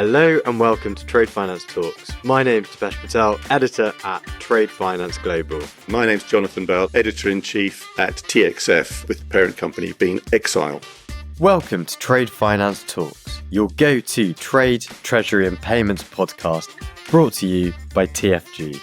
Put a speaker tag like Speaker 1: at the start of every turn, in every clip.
Speaker 1: Hello and welcome to Trade Finance Talks. My name's Deepesh Patel, editor at Trade Finance Global.
Speaker 2: My name's Jonathan Bell, editor-in-chief at TXF, with the parent company being Exile.
Speaker 1: Welcome to Trade Finance Talks, your go-to trade, treasury and payments podcast, brought to you by TFG.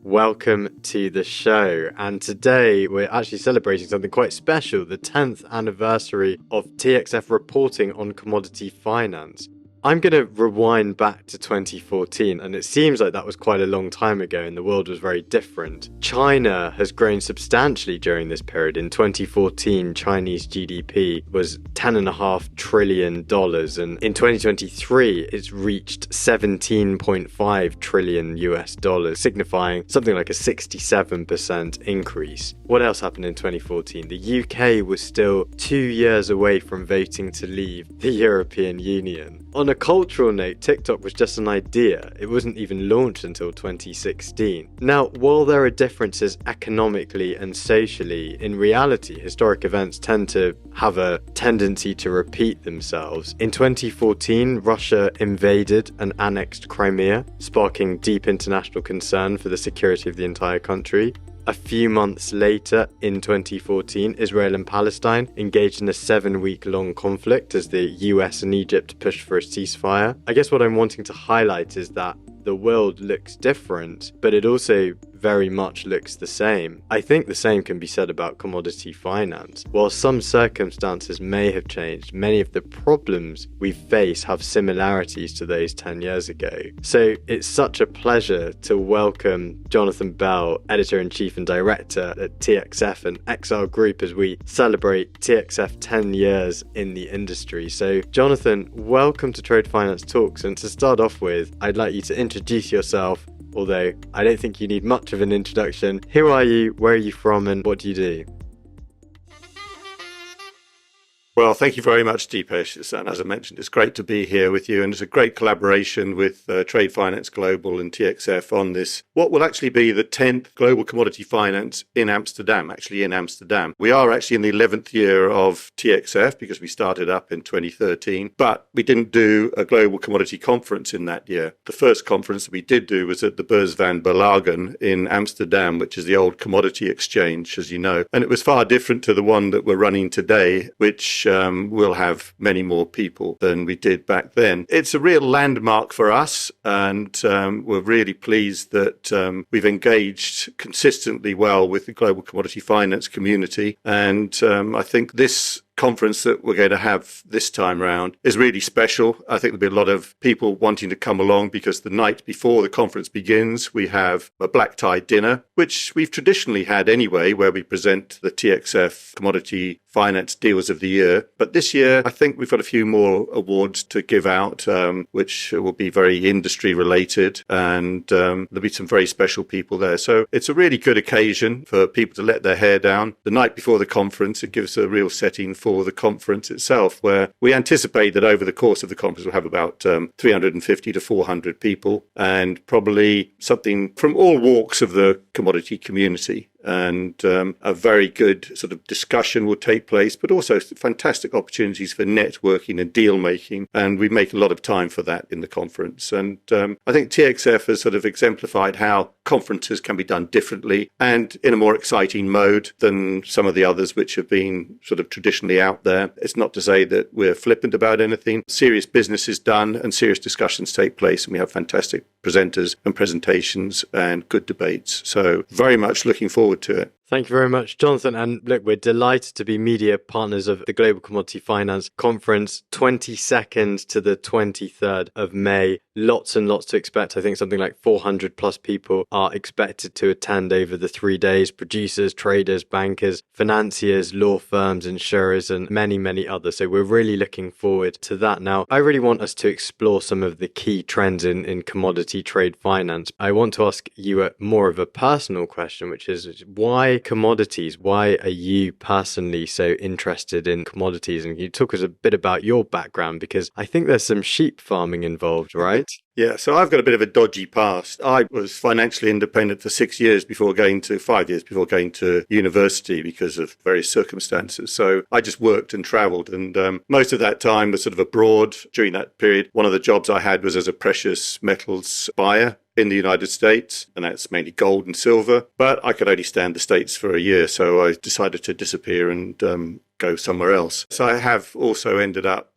Speaker 1: Welcome to the show, and today we're actually celebrating something quite special, the 10th anniversary of TXF reporting on commodity finance. I'm going to rewind back to 2014, and it seems like that was quite a long time ago and the world was very different. China has grown substantially during this period. In 2014, Chinese GDP was $10.5 trillion, and in 2023, it's reached $17.5 trillion US dollars, signifying something like a 67% increase. What else happened in 2014? The UK was still 2 years away from voting to leave the European Union. On a cultural note, TikTok was just an idea. It wasn't even launched until 2016. Now, while there are differences economically and socially, in reality, historic events tend to have a tendency to repeat themselves. In 2014, Russia invaded and annexed Crimea, sparking deep international concern for the security of the entire country. A few months later, in 2014, Israel and Palestine engaged in a 7-week-long conflict as the US and Egypt pushed for a ceasefire. I guess what I'm wanting to highlight is that the world looks different, but it also very much looks the same. I think the same can be said about commodity finance. While some circumstances may have changed, many of the problems we face have similarities to those 10 years ago. So it's such a pleasure to welcome Jonathan Bell, editor-in-chief and director at TXF and Exile Group, as we celebrate TXF 10 years in the industry. So Jonathan, welcome to Trade Finance Talks. And to start off with, I'd like you to introduce yourself, although I don't think you need much of an introduction. Who are you, where are you from, and what do you do?
Speaker 2: Well, thank you very much, Deepesh. And as I mentioned, it's great to be here with you, and it's a great collaboration with Trade Finance Global and TXF on this, what will actually be the 10th Global Commodity Finance in Amsterdam, We are actually in the 11th year of TXF because we started up in 2013, but we didn't do a Global Commodity Conference in that year. The first conference that we did do was at the Beurs van Berlage in Amsterdam, which is the old commodity exchange, as you know. And it was far different to the one that we're running today, which will have many more people than we did back then. It's a real landmark for us, and we're really pleased that we've engaged consistently well with the global commodity finance community. And I think this conference that we're going to have this time round is really special. I think there'll be a lot of people wanting to come along because the night before the conference begins, we have a black tie dinner, which we've traditionally had anyway, where we present the TXF Commodity Finance Deals of the Year. But this year, I think we've got a few more awards to give out, which will be very industry related, and there'll be some very special people there. So it's a really good occasion for people to let their hair down. The night before the conference, it gives a real setting for the conference itself, where we anticipate that over the course of the conference we'll have about 350 to 400 people, and probably something from all walks of the commodity community. And a very good sort of discussion will take place, but also fantastic opportunities for networking and deal making. And we make a lot of time for that in the conference. And I think TXF has sort of exemplified how conferences can be done differently and in a more exciting mode than some of the others which have been sort of traditionally out there. It's not to say that we're flippant about anything. Serious business is done and serious discussions take place, and we have fantastic presenters and presentations and good debates. So very much looking forward to it.
Speaker 1: Thank you very much, Jonathan. And look, we're delighted to be media partners of the Global Commodity Finance Conference, 22nd to the 23rd of May. Lots and lots to expect. I think something like 400 plus people are expected to attend over the 3 days. Producers, traders, bankers, financiers, law firms, insurers, and many, many others. So we're really looking forward to that. Now, I really want us to explore some of the key trends in commodity trade finance. I want to ask you more of a personal question, which is why why commodities? Why are you personally so interested in commodities? And can you talk us a bit about your background? Because I think there's some sheep farming involved, right?
Speaker 2: Yeah, so I've got a bit of a dodgy past. I was financially independent for 5 years before going to university because of various circumstances. So I just worked and travelled, and most of that time was sort of abroad. During that period, one of the jobs I had was as a precious metals buyer in the United States, and that's mainly gold and silver. But I could only stand the States for a year, so I decided to disappear and go somewhere else. So I have also ended up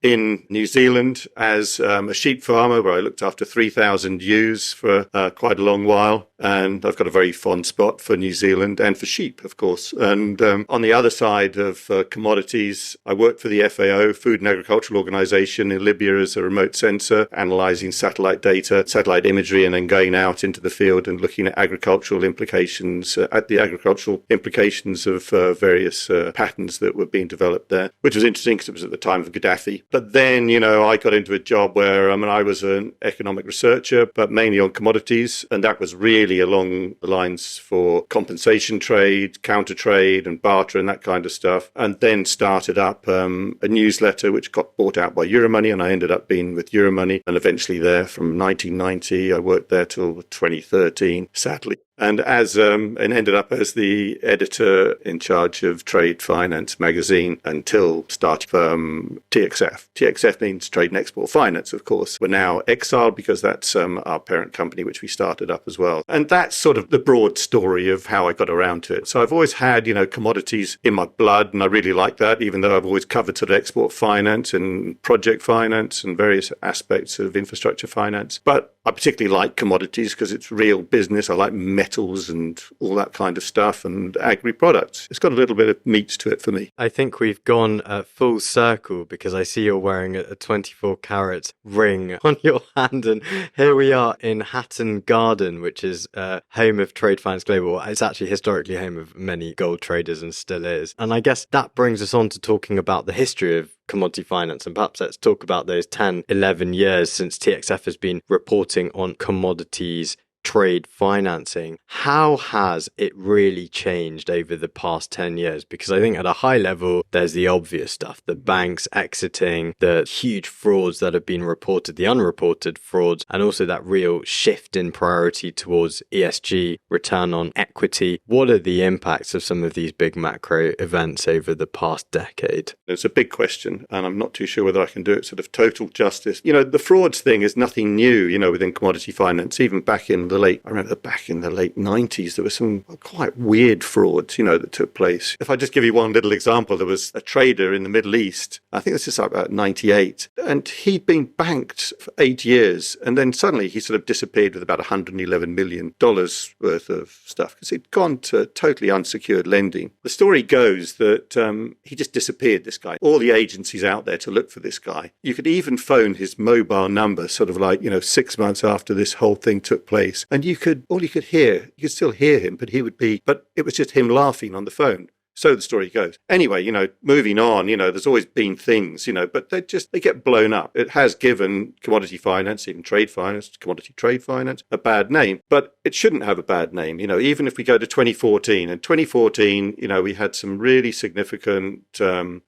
Speaker 2: in New Zealand as a sheep farmer, where I looked after 3,000 ewes for quite a long while. And I've got a very fond spot for New Zealand and for sheep, of course. And on the other side of commodities, I worked for the FAO, Food and Agricultural Organization, in Libya as a remote sensor, analyzing satellite data, satellite imagery, and then going out into the field and looking at agricultural implications, of various patterns that were being developed there, which was interesting because it was at the time of Gaddafi. But then, I got into a job where I was an economic researcher, but mainly on commodities, and that was really along the lines for compensation trade, counter trade, and barter and that kind of stuff. And then started up a newsletter which got bought out by Euromoney, and I ended up being with Euromoney, and eventually there from 1990. I worked there till 2013, sadly. And ended up as the editor in charge of Trade Finance magazine until starting TXF. TXF means Trade and Export Finance, of course. We're now exiled because that's our parent company, which we started up as well. And that's sort of the broad story of how I got around to it. So I've always had, commodities in my blood, and I really like that, even though I've always covered sort of export finance and project finance and various aspects of infrastructure finance. But I particularly like commodities because it's real business. I like metals and all that kind of stuff, and agri-products. It's got a little bit of meat to it for me.
Speaker 1: I think we've gone full circle, because I see you're wearing a 24-carat ring on your hand, and here we are in Hatton Garden, which is home of Trade Finance Global. It's actually historically home of many gold traders and still is. And I guess that brings us on to talking about the history of commodity finance, and perhaps let's talk about those 10-11 years since TXF has been reporting on commodities trade financing. How has it really changed over the past 10 years? Because I think at a high level, there's the obvious stuff, the banks exiting, the huge frauds that have been reported, the unreported frauds, and also that real shift in priority towards ESG, return on equity. What are the impacts of some of these big macro events over the past decade?
Speaker 2: It's a big question, and I'm not too sure whether I can do it sort of total justice. The frauds thing is nothing new, within commodity finance. Even back in the late 90s, there were some quite weird frauds, that took place. If I just give you one little example, there was a trader in the Middle East, I think this is about 98, and he'd been banked for 8 years, and then suddenly he sort of disappeared with about $111 million worth of stuff because he'd gone to totally unsecured lending. The story goes that he just disappeared, this guy. All the agencies out there to look for this guy. You could even phone his mobile number sort of 6 months after this whole thing took place. And you could still hear him, but it was just him laughing on the phone. So the story goes. Anyway, moving on, there's always been things, but they get blown up. It has given commodity finance, even trade finance, commodity trade finance, a bad name, but it shouldn't have a bad name. Even if we go to 2014, we had some really significant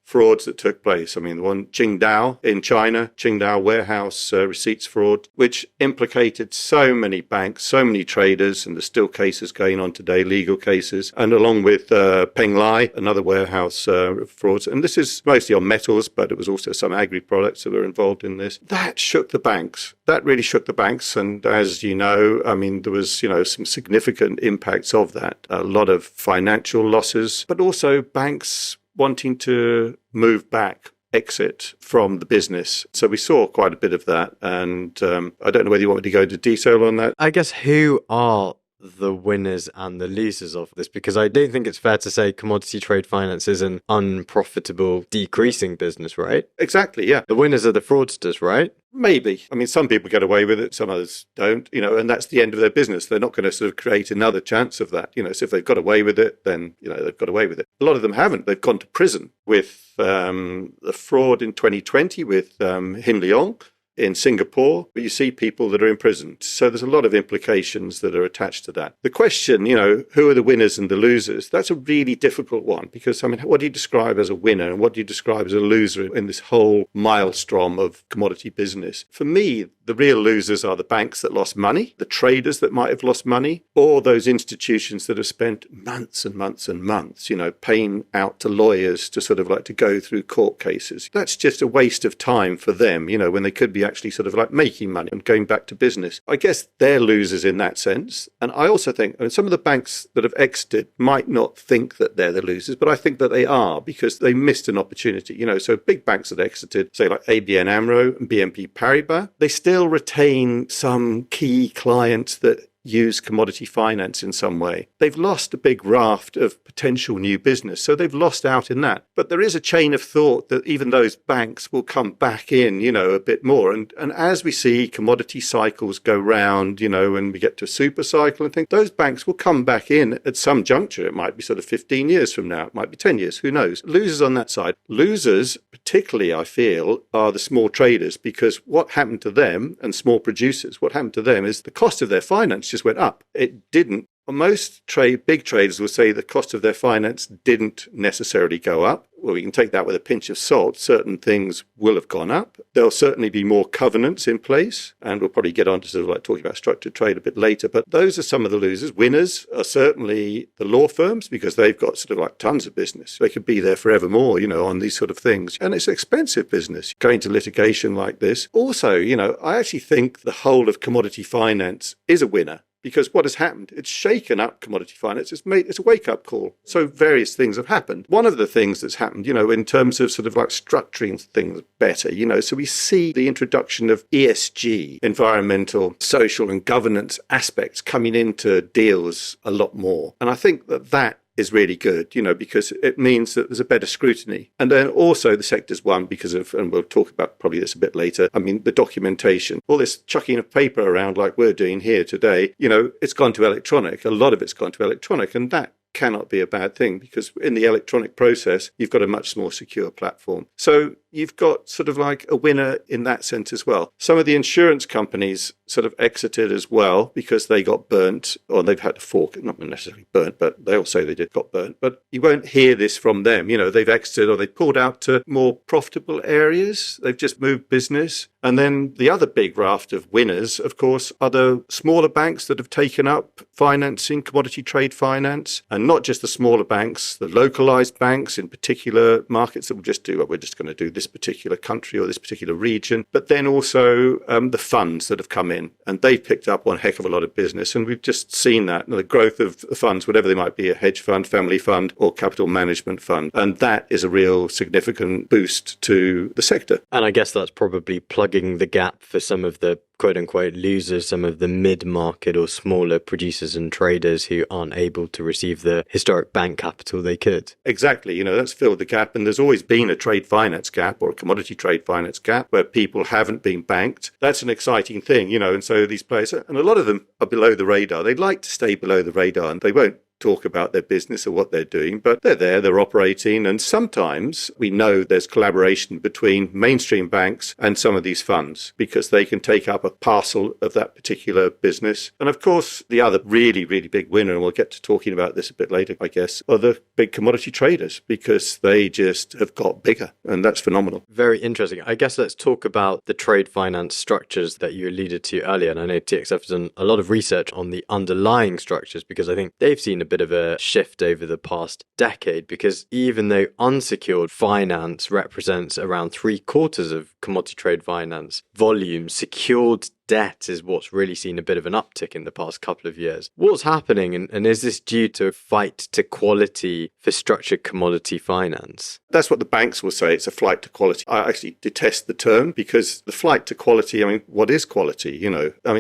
Speaker 2: frauds that took place. The one Qingdao in China, Qingdao warehouse receipts fraud, which implicated so many banks, so many traders, and there's still cases going on today, legal cases, and along with Peng Lai, another warehouse frauds. And this is mostly on metals, but it was also some agri-products that were involved in this. That shook the banks. That really shook the banks. And as you know, there was, some significant impacts of that. A lot of financial losses, but also banks wanting to move back, exit from the business. So we saw quite a bit of that. And I don't know whether you want me to go into detail on that.
Speaker 1: I guess who are the winners and the losers of this? Because I don't think it's fair to say commodity trade finance is an unprofitable, decreasing business, right?
Speaker 2: Exactly, yeah.
Speaker 1: The winners are the fraudsters, right?
Speaker 2: Maybe. Some people get away with it, some others don't, and that's the end of their business. They're not going to sort of create another chance of that, so if they've got away with it, then, they've got away with it. A lot of them haven't. They've gone to prison with the fraud in 2020 with Hin Leong. in Singapore, but you see people that are imprisoned. So there's a lot of implications that are attached to that. The question, who are the winners and the losers? That's a really difficult one because, what do you describe as a winner and what do you describe as a loser in this whole maelstrom of commodity business? For me, the real losers are the banks that lost money, the traders that might have lost money, or those institutions that have spent months and months and months, paying out to lawyers to sort of like to go through court cases. That's just a waste of time for them, when they could be actually sort of like making money and going back to business. I guess they're losers in that sense. And I also think some of the banks that have exited might not think that they're the losers, but I think that they are because they missed an opportunity. So big banks that exited, say like ABN AMRO and BNP Paribas, they still retain some key clients that use commodity finance in some way. They've lost a big raft of potential new business, so they've lost out in that. But there is a chain of thought that even those banks will come back in, a bit more. And as we see commodity cycles go round, when we get to a super cycle and things, those banks will come back in at some juncture. It might be sort of 15 years from now. It might be 10 years. Who knows? Losers on that side. Losers, particularly, I feel, are the small traders because what happened to them and small producers, what happened to them is the cost of their finance just went up. It didn't. Most big traders will say the cost of their finance didn't necessarily go up. Well, we can take that with a pinch of salt. Certain things will have gone up. There'll certainly be more covenants in place, and we'll probably get on to sort of like talking about structured trade a bit later. But those are some of the losers. Winners are certainly the law firms because they've got sort of like tons of business. They could be there forevermore, on these sort of things. And it's expensive business going to litigation like this. Also, I actually think the whole of commodity finance is a winner. Because what has happened, it's shaken up commodity finance. It's a wake-up call. So various things have happened. One of the things that's happened, in terms of sort of like structuring things better, so we see the introduction of ESG, environmental, social and governance aspects coming into deals a lot more. And I think that is really good, because it means that there's a better scrutiny. And then also the sector's won because of, and we'll talk about probably this a bit later, the documentation. All this chucking of paper around like we're doing here today, it's gone to electronic. A lot of it's gone to electronic, and that cannot be a bad thing because in the electronic process, you've got a much more secure platform. So you've got sort of like a winner in that sense as well. Some of the insurance companies sort of exited as well because they got burnt or they've had to fork, not necessarily burnt, but they all say they got burnt. But you won't hear this from them. They've exited or they pulled out to more profitable areas. They've just moved business. And then the other big raft of winners, of course, are the smaller banks that have taken up financing, commodity trade finance, and not just the smaller banks, the localized banks in particular markets that will just do what we're just going to do this particular country or this particular region, but then also the funds that have come in and they've picked up one heck of a lot of business. And we've just seen that, the growth of the funds, whatever they might be, a hedge fund, family fund or capital management fund. And that is a real significant boost to the sector.
Speaker 1: And I guess that's probably plugging the gap for some of the quote-unquote losers, some of the mid-market or smaller producers and traders who aren't able to receive the historic bank capital they could.
Speaker 2: Exactly. That's filled the gap. And there's always been a trade finance gap or a commodity trade finance gap where people haven't been banked. That's an exciting thing, and so these players, and a lot of them are below the radar. They'd like to stay below the radar and they won't talk about their business or what they're doing, but they're there, they're operating. And sometimes we know there's collaboration between mainstream banks and some of these funds because they can take up a parcel of that particular business. And of course, the other really, really big winner, and we'll get to talking about this a bit later, I guess, are the big commodity traders because they just have got bigger. And that's phenomenal.
Speaker 1: Very interesting. I guess let's talk about the trade finance structures that you alluded to earlier. And I know TXF has done a lot of research on the underlying structures because I think they've seen a bit of a shift over the past decade because even though unsecured finance represents around 3/4 of commodity trade finance volume, secured debt is what's really seen a bit of an uptick in the past couple of years. What's happening and is this due to a fight to quality for structured commodity finance?
Speaker 2: That's what the banks will say. It's a flight to quality. I actually detest the term because the flight to quality, what is quality?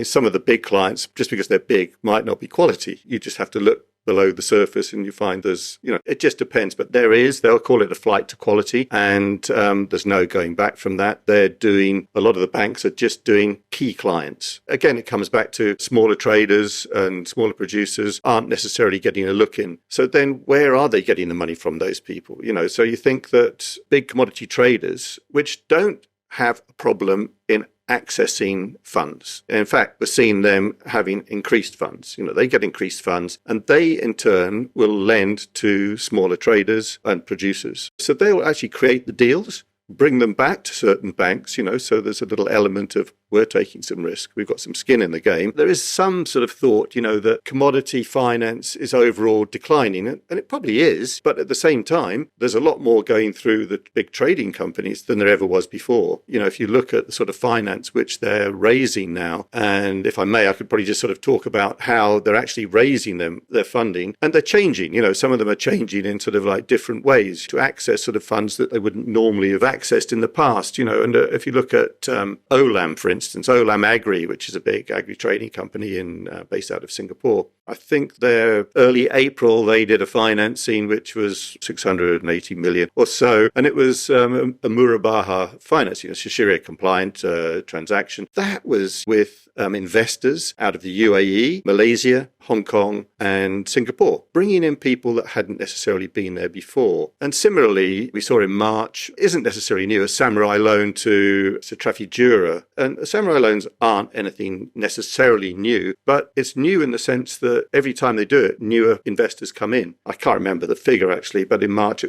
Speaker 2: Some of the big clients, just because they're big, might not be quality. You just have to look below the surface and you find there's, it just depends. But they'll call it a flight to quality and there's no going back from that. A lot of the banks are just doing key clients. Again, it comes back to smaller traders and smaller producers aren't necessarily getting a look in. So then where are they getting the money from, those people? So you think that big commodity traders, which don't have a problem in accessing funds. In fact, we're seeing them having increased funds. They get increased funds and they in turn will lend to smaller traders and producers. So they'll actually create the deals, bring them back to certain banks, so there's a little element of we're taking some risk. We've got some skin in the game. There is some sort of thought, that commodity finance is overall declining, and it probably is. But at the same time, there's a lot more going through the big trading companies than there ever was before. If you look at the sort of finance which they're raising now, and if I may, I could probably just sort of talk about how they're actually raising their funding, and they're changing. Some of them are changing in sort of like different ways to access sort of funds that they wouldn't normally have accessed in the past. And if you look at Olam, for instance, Olam Agri, which is a big agri trading company based out of Singapore. I think early April, they did a financing which was 680 million or so. And it was a Murabaha financing, a Sharia compliant transaction. That was with investors out of the UAE, Malaysia, Hong Kong and Singapore, bringing in people that hadn't necessarily been there before. And similarly, we saw in March, isn't necessarily new, a samurai loan to Trafigura. And samurai loans aren't anything necessarily new, but it's new in the sense that every time they do it, newer investors come in. I can't remember the figure actually, but in March it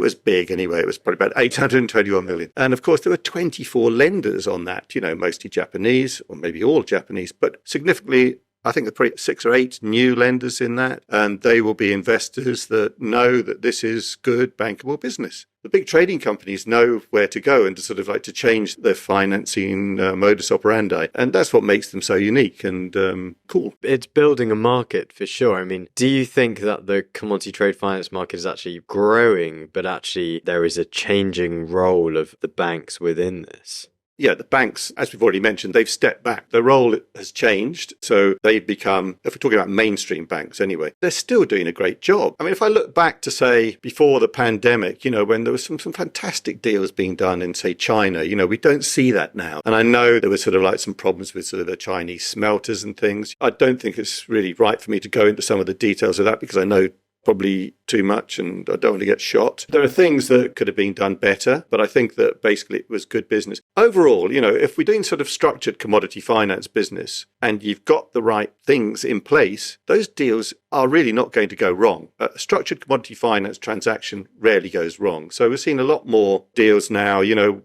Speaker 2: was big anyway. It was probably about 821 million. And of course, there were 24 lenders on that, mostly Japanese or maybe all Japanese, but significantly, I think there are probably 6 or 8 new lenders in that, and they will be investors that know that this is good, bankable business. The big trading companies know where to go and to sort of like to change their financing modus operandi. And that's what makes them so unique and cool.
Speaker 1: It's building a market for sure. I mean, do you think that the commodity trade finance market is actually growing, but actually there is a changing role of the banks within this?
Speaker 2: Yeah, the banks, as we've already mentioned, they've stepped back. Their role has changed. So they've become, if we're talking about mainstream banks anyway, they're still doing a great job. I mean, if I look back to, say, before the pandemic, when there was some fantastic deals being done in, say, China, we don't see that now. And I know there was sort of like some problems with sort of the Chinese smelters and things. I don't think it's really right for me to go into some of the details of that because I know probably too much and I don't want to get shot. There are things that could have been done better, but I think that basically it was good business. Overall, if we're doing sort of structured commodity finance business and you've got the right things in place, those deals are really not going to go wrong. A structured commodity finance transaction rarely goes wrong. So we're seeing a lot more deals now,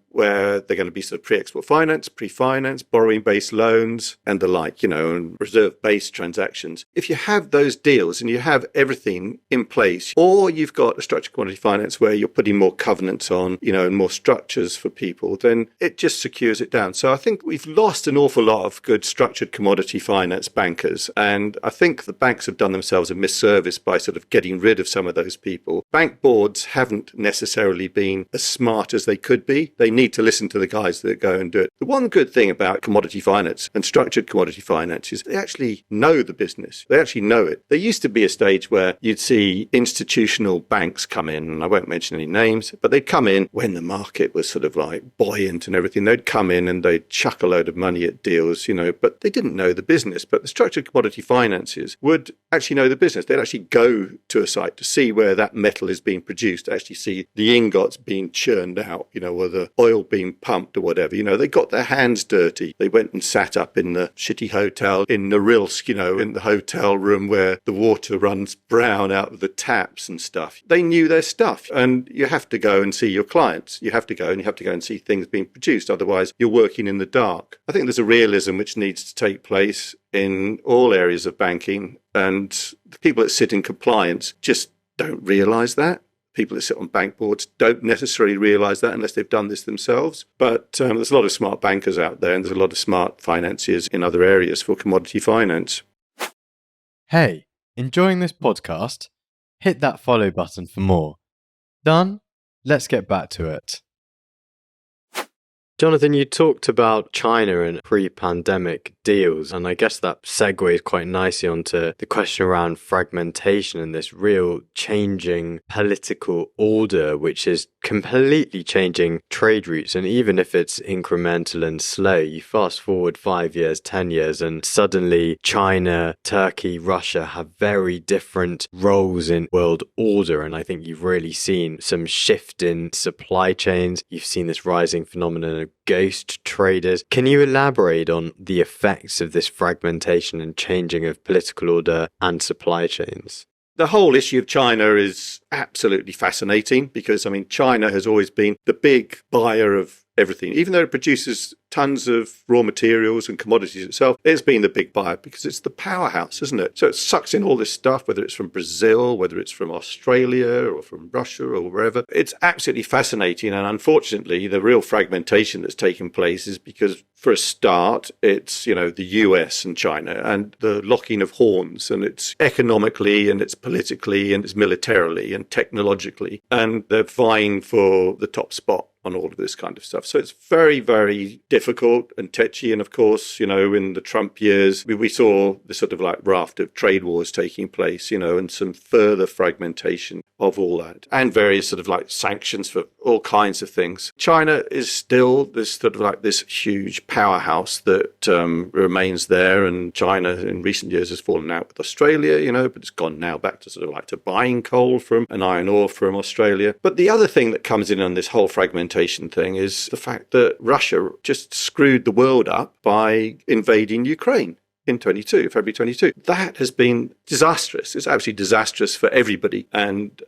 Speaker 2: where they're going to be sort of pre-export finance, pre-finance, borrowing-based loans and the like, and reserve-based transactions. If you have those deals and you have everything in place, or you've got a structured commodity finance where you're putting more covenants on, and more structures for people, then it just secures it down. So I think we've lost an awful lot of good structured commodity finance bankers. And I think the banks have done themselves a misservice by sort of getting rid of some of those people. Bank boards haven't necessarily been as smart as they could be. They need to listen to the guys that go and do it. The one good thing about commodity finance and structured commodity finance is they actually know the business. They actually know it. There used to be a stage where you'd see institutional banks come in, and I won't mention any names, but they'd come in when the market was sort of like buoyant and everything. They'd come in and they'd chuck a load of money at deals, but they didn't know the business. But the structured commodity finances would actually know the business. They'd actually go to a site to see where that metal is being produced, to actually see the ingots being churned out, or the oil being pumped or whatever. They got their hands dirty. They went and sat up in the shitty hotel in Norilsk, in the hotel room where the water runs brown out of the taps and stuff. They knew their stuff. And you have to go and see your clients. You have to go and see things being produced. Otherwise, you're working in the dark. I think there's a realism which needs to take place in all areas of banking. And the people that sit in compliance just don't realise that. People that sit on bank boards don't necessarily realise that unless they've done this themselves. But there's a lot of smart bankers out there and there's a lot of smart financiers in other areas for commodity finance.
Speaker 1: Hey, enjoying this podcast? Hit that follow button for more. Done? Let's get back to it. Jonathan, you talked about China and pre-pandemic deals, and I guess that segues quite nicely onto the question around fragmentation and this real changing political order, which is completely changing trade routes. And even if it's incremental and slow, you fast forward 5 years, 10 years, and suddenly China, Turkey, Russia have very different roles in world order. And I think you've really seen some shift in supply chains. You've seen this rising phenomenon kind of ghost traders. Can you elaborate on the effects of this fragmentation and changing of political order and supply chains?
Speaker 2: The whole issue of China is absolutely fascinating because, China has always been the big buyer of everything. Even though it produces tons of raw materials and commodities itself, it's been the big buyer because it's the powerhouse, isn't it? So it sucks in all this stuff, whether it's from Brazil, whether it's from Australia or from Russia or wherever. It's absolutely fascinating. And unfortunately, the real fragmentation that's taken place is because, for a start, it's, the US and China and the locking of horns, and it's economically and it's politically and it's militarily and technologically. And they're vying for the top spot on all of this kind of stuff. So it's very, very difficult and tetchy. And of course, in the Trump years, we saw the sort of like raft of trade wars taking place, and some further fragmentation of all that, and various sort of like sanctions for all kinds of things. China is still this sort of like this huge powerhouse that remains there. And China in recent years has fallen out with Australia, but it's gone now back to sort of like to buying coal from and iron ore from Australia. But the other thing that comes in on this whole fragmentation thing is the fact that Russia just screwed the world up by invading Ukraine in February 22. That has been disastrous. It's absolutely disastrous for everybody. And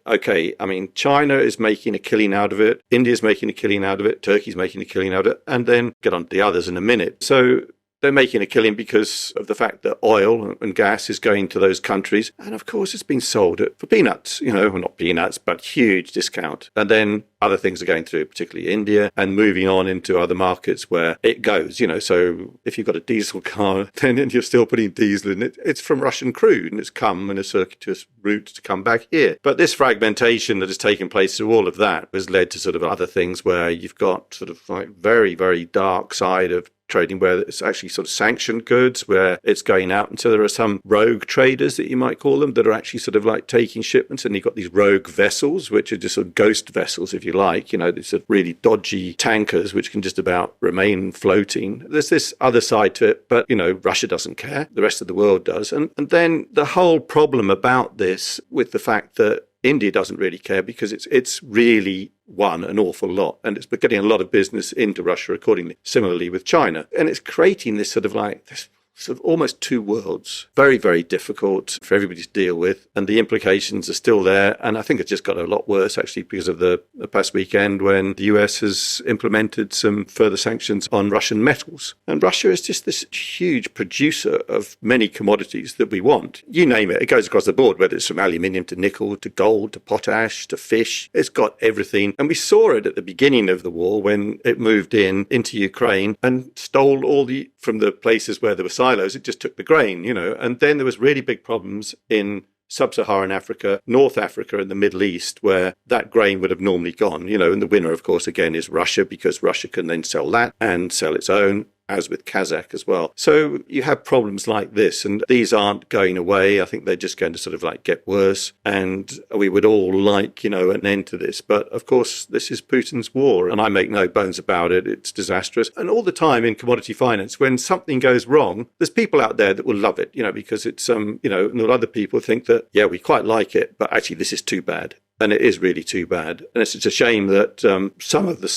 Speaker 2: China is making a killing out of it. India's making a killing out of it. Turkey's making a killing out of it. And then get on to the others in a minute. So they're making a killing because of the fact that oil and gas is going to those countries. And of course, it's been sold for peanuts, well, not peanuts, but huge discount. And then other things are going through, particularly India, and moving on into other markets where it goes, So if you've got a diesel car, then you're still putting diesel in it. It's from Russian crude and it's come in a circuitous route to come back here. But this fragmentation that has taken place through all of that has led to sort of other things where you've got sort of like very, very dark side of trading where it's actually sort of sanctioned goods, where it's going out until there are some rogue traders that you might call them that are actually sort of like taking shipments, and you've got these rogue vessels which are just sort of ghost vessels, if you like, these sort of really dodgy tankers which can just about remain floating. There's this other side to it, but Russia doesn't care, the rest of the world does. And then the whole problem about this with the fact that India doesn't really care because it's really won an awful lot, and it's getting a lot of business into Russia accordingly. Similarly with China, and it's creating this sort of like this sort of almost two worlds. Very, very difficult for everybody to deal with, and the implications are still there. And I think it's just got a lot worse actually because of the past weekend when the US has implemented some further sanctions on Russian metals. And Russia is just this huge producer of many commodities that we want. You name it, it goes across the board, whether it's from aluminium to nickel to gold to potash to fish. It's got everything. And we saw it at the beginning of the war when it moved into Ukraine and stole all from the places where there were silos. It just took the grain, and then there was really big problems in sub-Saharan Africa, North Africa and the Middle East, where that grain would have normally gone, and the winner, of course, again, is Russia, because Russia can then sell that and sell its own, as with Kazakh as well. So you have problems like this, and these aren't going away. I think they're just going to sort of like get worse, and we would all like, an end to this. But of course, this is Putin's war, and I make no bones about it. It's disastrous. And all the time in commodity finance, when something goes wrong, there's people out there that will love it, because it's, and other people think that, yeah, we quite like it, but actually this is too bad. And it is really too bad. And it's a shame that some of the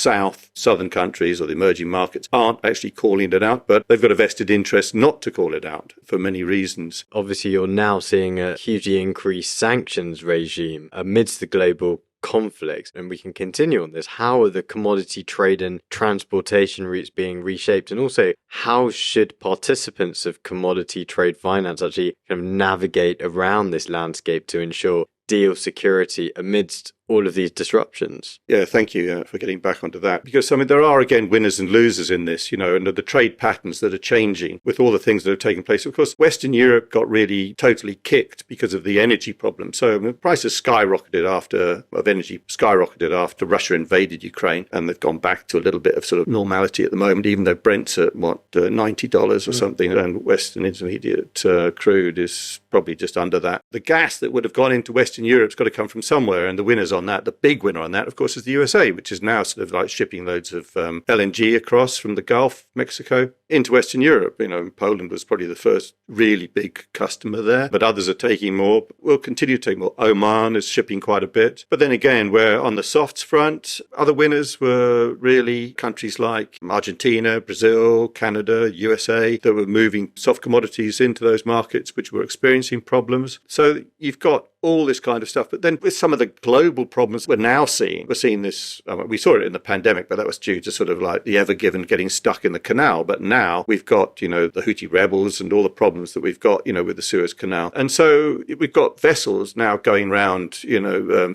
Speaker 2: southern countries or the emerging markets aren't actually calling it out, but they've got a vested interest not to call it out for many reasons.
Speaker 1: Obviously, you're now seeing a hugely increased sanctions regime amidst the global conflict, and we can continue on this. How are the commodity trade and transportation routes being reshaped, and also how should participants of commodity trade finance actually kind of navigate around this landscape to ensure deal security amidst all of these disruptions?
Speaker 2: Yeah, thank you for getting back onto that. Because, there are, again, winners and losers in this, and the trade patterns that are changing with all the things that have taken place. Of course, Western Europe got really totally kicked because of the energy problem. So prices skyrocketed after Russia invaded Ukraine, and they've gone back to a little bit of sort of normality at the moment, even though Brent's at, $90 or something, and Western Intermediate crude is probably just under that. The gas that would have gone into Western Europe's got to come from somewhere, and the winners on that, the big winner on that, of course, is the USA, which is now sort of like shipping loads of LNG across from the Gulf, Mexico, into Western Europe. Poland was probably the first really big customer there, but others are taking more. We'll continue to take more. Oman is shipping quite a bit. But then again, where on the softs front, other winners were really countries like Argentina, Brazil, Canada, USA, that were moving soft commodities into those markets, which were experiencing problems. So you've got all this kind of stuff. But then with some of the global problems we're seeing this, we saw it in the pandemic, but that was due to sort of like the Ever Given getting stuck in the canal. But now we've got, the Houthi rebels and all the problems that we've got, with the Suez Canal. And so we've got vessels now going around,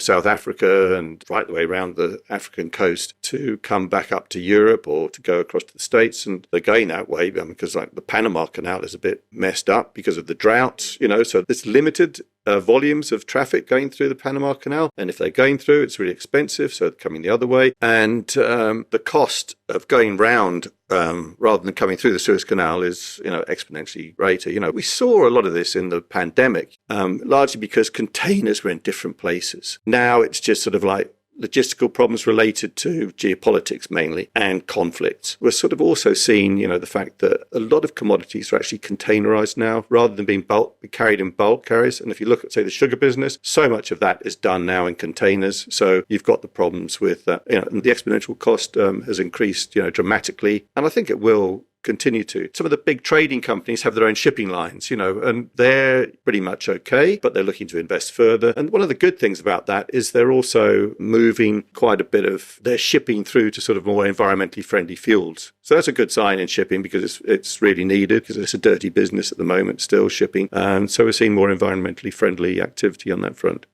Speaker 2: South Africa and right the way around the African coast to come back up to Europe or to go across to the States. And they're going that way because like the Panama Canal is a bit messed up because of the drought, so there's limited volumes of traffic going through the Panama Canal. And if they're going through, it's really expensive. So they're coming the other way. And the cost of going round rather than coming through the Suez Canal is, exponentially greater. We saw a lot of this in the pandemic, largely because containers were in different places. Now it's just sort of like logistical problems related to geopolitics mainly and conflicts. We're sort of also seeing, the fact that a lot of commodities are actually containerized now rather than being carried in bulk carriers. And if you look at, say, the sugar business, so much of that is done now in containers. So you've got the problems with, and the exponential cost has increased, dramatically. And I think it will continue to. Some of the big trading companies have their own shipping lines, and they're pretty much okay, but they're looking to invest further. And one of the good things about that is they're also moving quite a bit of their shipping through to sort of more environmentally friendly fuels. So that's a good sign in shipping because it's really needed because it's a dirty business at the moment, still shipping. And so we're seeing more environmentally friendly activity on that front.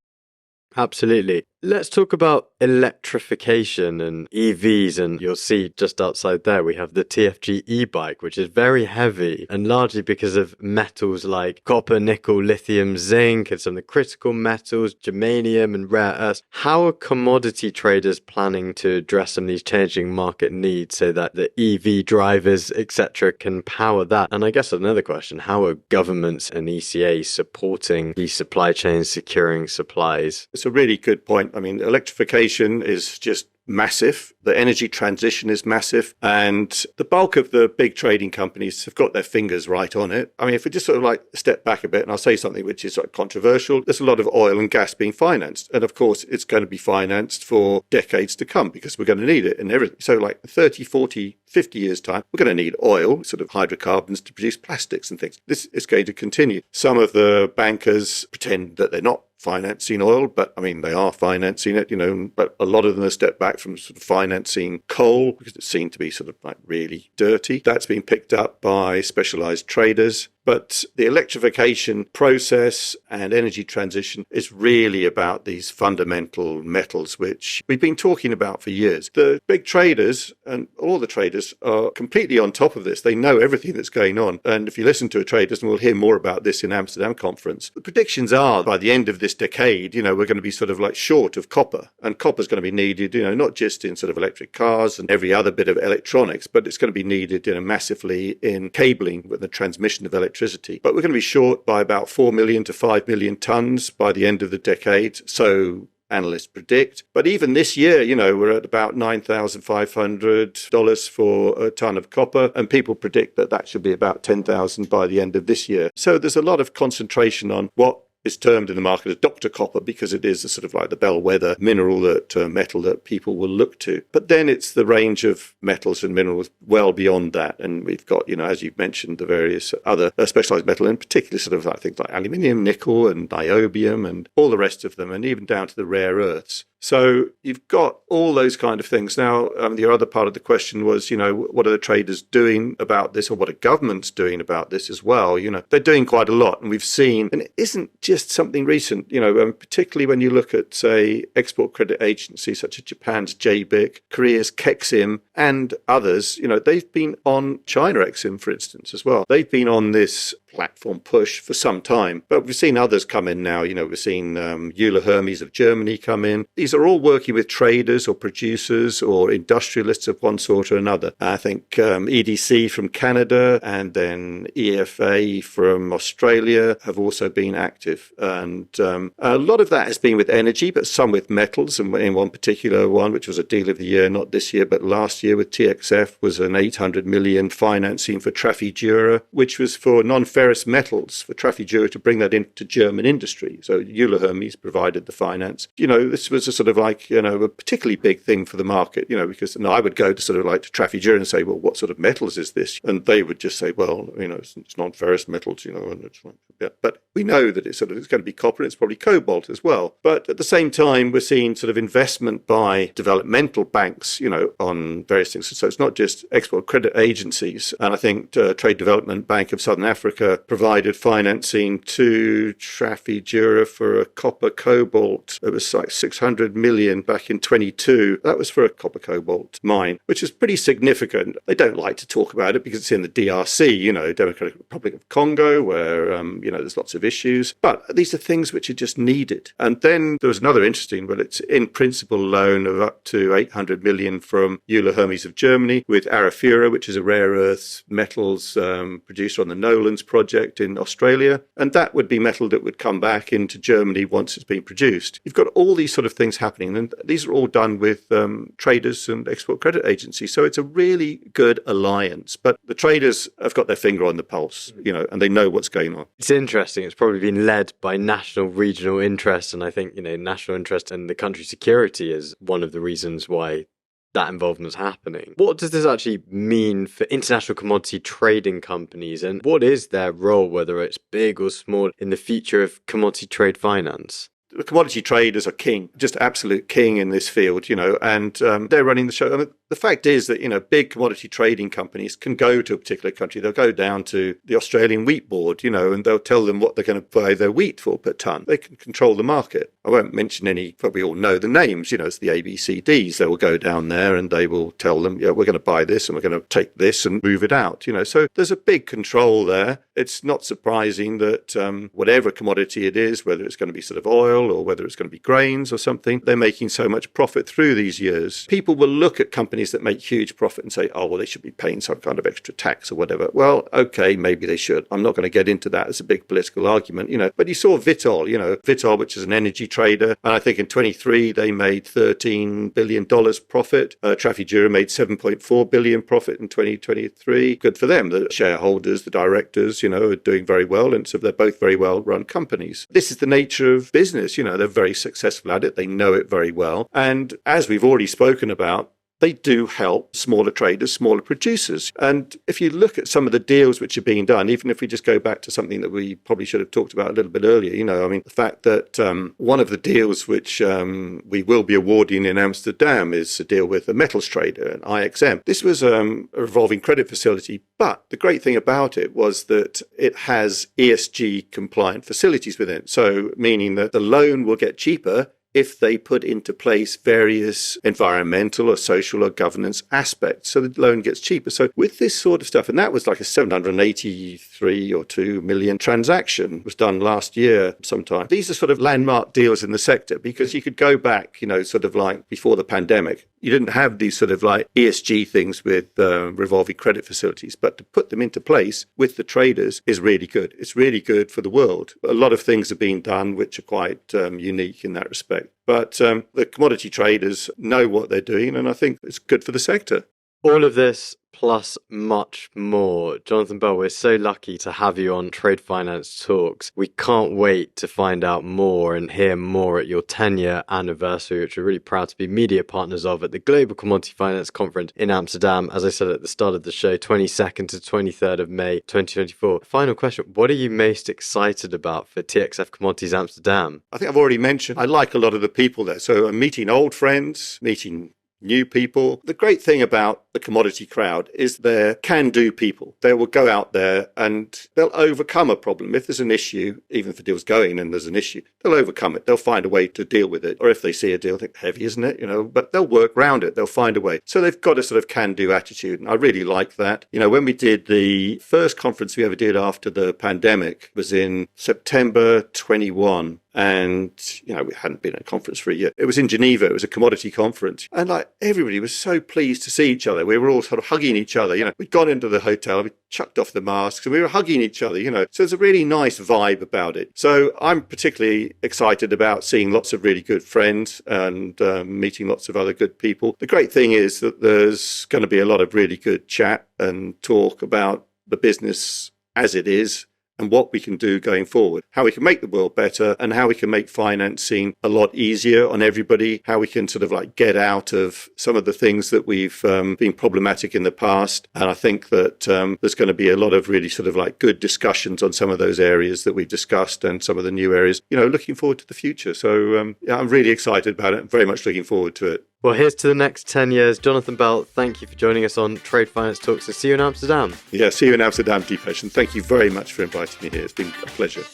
Speaker 1: Absolutely. Let's talk about electrification and EVs, and you'll see just outside there we have the TFG e-bike, which is very heavy and largely because of metals like copper, nickel, lithium, zinc, and some of the critical metals, germanium and rare earths. How are commodity traders planning to address some of these changing market needs so that the EV drivers, etc., can power that? And I guess another question, how are governments and ECA supporting these supply chains, securing supplies?
Speaker 2: It's a really good point. I mean, electrification is just massive. The energy transition is massive. And the bulk of the big trading companies have got their fingers right on it. I mean, if we just sort of like step back a bit and I'll say something which is sort of controversial, there's a lot of oil and gas being financed. And of course, it's going to be financed for decades to come because we're going to need it and everything. So like 30, 40, 50 years' time, we're going to need oil, sort of hydrocarbons to produce plastics and things. This is going to continue. Some of the bankers pretend that they're not financing oil, but I mean, they are financing it, but a lot of them have stepped back from sort of financing coal because it seemed to be sort of like really dirty. That's been picked up by specialized traders. But the electrification process and energy transition is really about these fundamental metals, which we've been talking about for years. The big traders and all the traders are completely on top of this. They know everything that's going on. And if you listen to traders, and we'll hear more about this in Amsterdam conference, the predictions are by the end of this decade, we're going to be sort of like short of copper. And copper is going to be needed, not just in sort of electric cars and every other bit of electronics, but it's going to be needed, massively in cabling with the transmission of electricity. But we're going to be short by about 4 million to 5 million tons by the end of the decade. So analysts predict. But even this year, we're at about $9,500 for a ton of copper, and people predict that should be about 10,000 by the end of this year. So there's a lot of concentration on what is termed in the market as Dr. Copper because it is a sort of like the bellwether mineral metal that people will look to. But then it's the range of metals and minerals well beyond that. And we've got, as you've mentioned, the various other specialized metal, in particular sort of like things like aluminium, nickel and niobium and all the rest of them, and even down to the rare earths. So you've got all those kind of things. Now, the other part of the question was, what are the traders doing about this, or what are governments doing about this as well? They're doing quite a lot, and we've seen, and it isn't just something recent, particularly when you look at, say, export credit agencies such as Japan's JBIC, Korea's KEXIM, and others, they've been on China Exim, for instance, as well. They've been on this platform push for some time. But we've seen others come in now. We've seen Euler Hermes of Germany come in. These are all working with traders or producers or industrialists of one sort or another. I think EDC from Canada and then EFA from Australia have also been active. And a lot of that has been with energy, but some with metals. And in one particular one, which was a deal of the year, not this year, but last year with TXF, was an 800 million financing for Trafigura, which was for non-ferrous metals for Trafigura to bring that into German industry. So Euler Hermes provided the finance. This was a sort of like, a particularly big thing for the market, because I would go to sort of like to Trafigura and say, well, what sort of metals is this? And they would just say, well, it's non-ferrous metals, and it's like, yeah. But we know that it's going to be copper and it's probably cobalt as well. But at the same time, we're seeing sort of investment by developmental banks, on various things. So it's not just export credit agencies. And I think Trade Development Bank of Southern Africa provided financing to Trafigura for a copper cobalt. It was like 600 million back in 22. That was for a copper cobalt mine, which is pretty significant. They don't like to talk about it because it's in the DRC, Democratic Republic of Congo, where, there's lots of issues. But these are things which are just needed. And then there was another interesting, but it's in principle loan of up to 800 million from Euler Hermes of Germany with Arafura, which is a rare earths metals producer on the Nolans project in Australia. And that would be metal that would come back into Germany once it's been produced. You've got all these sort of things happening. And these are all done with traders and export credit agencies. So it's a really good alliance. But the traders have got their finger on the pulse, and they know what's going on.
Speaker 1: It's interesting. It's probably been led by national, regional interest. And I think, national interest in the country's security is one of the reasons why that involvement is happening. What does this actually mean for international commodity trading companies, and what is their role, whether it's big or small, in the future of commodity trade finance?
Speaker 2: The commodity traders are king, just absolute king in this field, and they're running the show. I mean, the fact is that, big commodity trading companies can go to a particular country. They'll go down to the Australian Wheat Board, and they'll tell them what they're going to buy their wheat for per tonne. They can control the market. I won't mention any, but we all know the names, it's the ABCDs. They will go down there and they will tell them, we're going to buy this and we're going to take this and move it out, So there's a big control there. It's not surprising that whatever commodity it is, whether it's going to be sort of oil or whether it's going to be grains or something, they're making so much profit through these years. People will look at companies that make huge profit and say, oh, well, they should be paying some kind of extra tax or whatever. Well, okay, maybe they should. I'm not going to get into that. It's a big political argument, But you saw Vitol, Vitol, which is an energy trader. And I think in 23, they made $13 billion profit. Trafigura made $7.4 billion profit in 2023. Good for them. The shareholders, the directors, are doing very well. And so they're both very well run companies. This is the nature of business. They're very successful at it. They know it very well. And as we've already spoken about, they do help smaller traders, smaller producers. And if you look at some of the deals which are being done, even if we just go back to something that we probably should have talked about a little bit earlier, the fact that one of the deals which we will be awarding in Amsterdam is a deal with a metals trader, an IXM. This was a revolving credit facility, but the great thing about it was that it has ESG compliant facilities within it. So meaning that the loan will get cheaper if they put into place various environmental or social or governance aspects. So the loan gets cheaper. So with this sort of stuff, and that was like a 783 or 2 million transaction was done last year sometime. These are sort of landmark deals in the sector because you could go back, sort of like before the pandemic. You didn't have these sort of like ESG things with revolving credit facilities, but to put them into place with the traders is really good. It's really good for the world. A lot of things are being done which are quite unique in that respect. But the commodity traders know what they're doing, and I think it's good for the sector.
Speaker 1: All of this plus much more. Jonathan Bell, we're so lucky to have you on Trade Finance Talks. We can't wait to find out more and hear more at your 10-year anniversary, which we're really proud to be media partners of at the Global Commodity Finance Conference in Amsterdam, as I said at the start of the show, 22nd to 23rd of May 2024. Final question, what are you most excited about for TXF Commodities Amsterdam?
Speaker 2: I think I've already mentioned I like a lot of the people there. So I'm meeting old friends, meeting new people. The great thing about the the commodity crowd is they're can-do people. They will go out there and they'll overcome a problem. If there's an issue, even if a deal's going and there's an issue, they'll overcome it. They'll find a way to deal with it. Or if they see a deal, think, heavy, isn't it? But they'll work around it. They'll find a way. So they've got a sort of can-do attitude. And I really like that. When we did the first conference we ever did after the pandemic was in September 21. And, we hadn't been at a conference for a year. It was in Geneva. It was a commodity conference. And everybody was so pleased to see each other. We were all sort of hugging each other. We'd gone into the hotel, we chucked off the masks and we were hugging each other, So there's a really nice vibe about it. So I'm particularly excited about seeing lots of really good friends and meeting lots of other good people. The great thing is that there's going to be a lot of really good chat and talk about the business as it is, and what we can do going forward, how we can make the world better and how we can make financing a lot easier on everybody, how we can sort of get out of some of the things that we've been problematic in the past. And I think that there's going to be a lot of really sort of good discussions on some of those areas that we've discussed and some of the new areas, looking forward to the future. So I'm really excited about it. I'm very much looking forward to it.
Speaker 1: Well, here's to the next 10 years. Jonathan Bell, thank you for joining us on Trade Finance Talks, and see you in Amsterdam.
Speaker 2: Yeah, see you in Amsterdam, Deepesh, and thank you very much for inviting me here. It's been a pleasure.